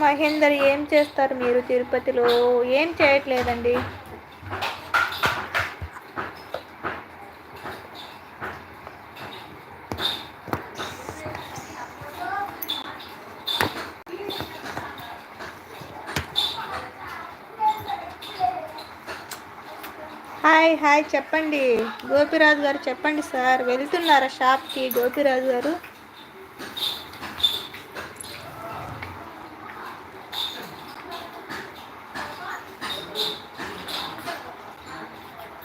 మహేందర్ ఏం చేస్తారు మీరు తిరుపతిలో? ఏం చేయట్లేదండి. హాయ్ హాయ్ చెప్పండి గోపిరాజు గారు, చెప్పండి సార్. వెళ్తున్నారా షాప్కి గోపిరాజు గారు?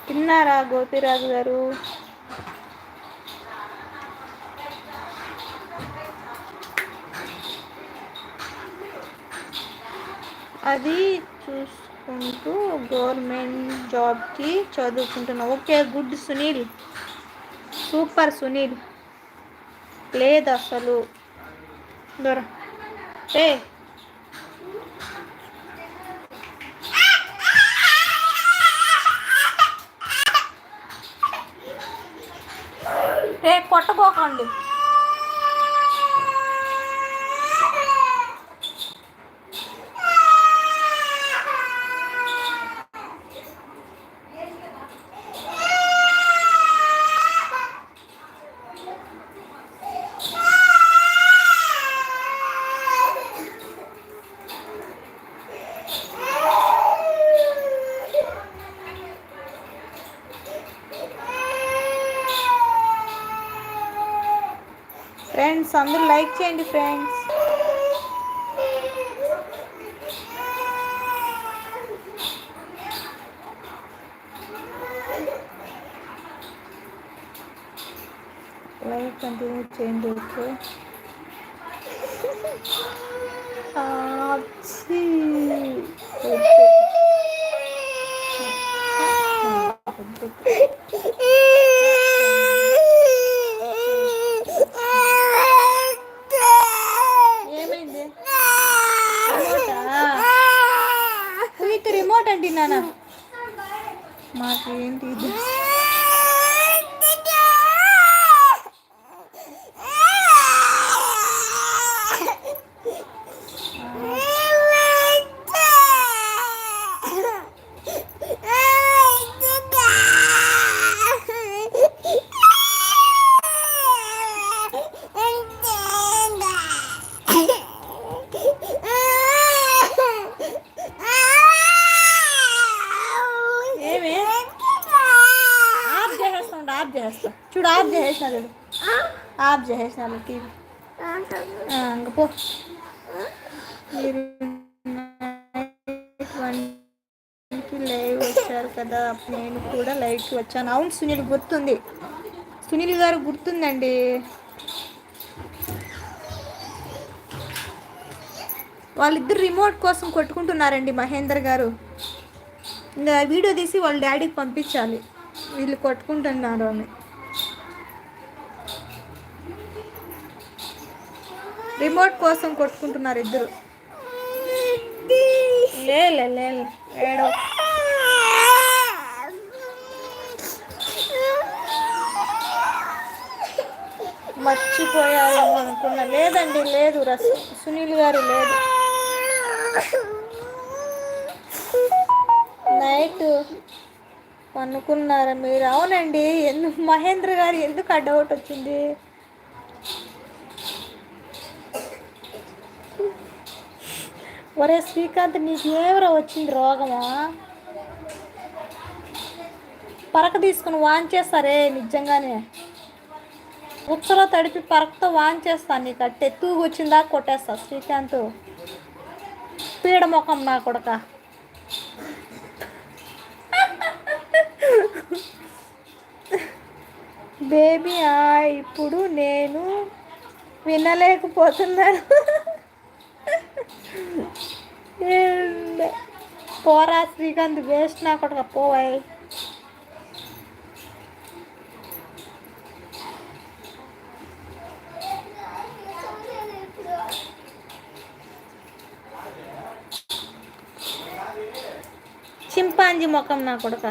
తిన్నారా గోపిరాజు గారు? అది చూసుకుంటూ గవర్నమెంట్ జాబ్కి చదువుకుంటున్నా. Okay, good Sunil, super Sunil. లేదు అసలు దొర ఏ కొట్టబోకండి. ఫ్రెండ్స్ అందరూ లైక్ చేయండి ఫ్రెండ్స్. లైక్ కంటిన్యూ చేయండి. ఓకే, ఏమైంది? రిమోట్ అండి నాన్న, మాకేంటి ఇది? చూడు ఆఫ్ చేసేసిన, చూడు ఆఫ్ చేసేసిన టీవీ. ఇంక పో. మీరు లైవ్ వచ్చారు కదా, నేను కూడా లైవ్కి వచ్చాను. అవును సునీల్ గుర్తుంది, సునీల్ గారు గుర్తుందండి. వాళ్ళిద్దరు రిమోట్ కోసం కొట్టుకుంటున్నారండి. మహేందర్ గారు ఇంకా వీడియో తీసి వాళ్ళ డాడీకి పంపించాలి, వీళ్ళు కొట్టుకుంటున్నారు అని. రిమోట్ కోసం కొట్టుకుంటున్నారు ఇద్దరు. లే ఏడో మర్చిపోయాము అనుకున్నా. లేదండి, లేదు సునీల్ గారు లేదు. నైట్ అనుకున్నారా మీరు? అవునండి. ఎందుకు మహేంద్ర గారు ఎందుకు ఆ డౌట్ వచ్చింది? ఒరే శ్రీకాంత్, నీకు ఏమరా వచ్చింది రోగమా? పరక తీసుకుని వాన్ చేస్తారే నిజంగానే. ఉచ్చలో తడిపి పరకతో వాన్ చేస్తాను. నీకు అట్టే తూగు వచ్చిందా కొట్టేస్తా. శ్రీకాంత్ పీడ ముఖం నా కొడక. బేబీ ఇప్పుడు నేను వినలేకపోతున్నాను. పోరా శ్రీకాంత్, వేస్ట్ నా కొడక, పోవాయి. చింపాంజీ ముఖం నా కొడక.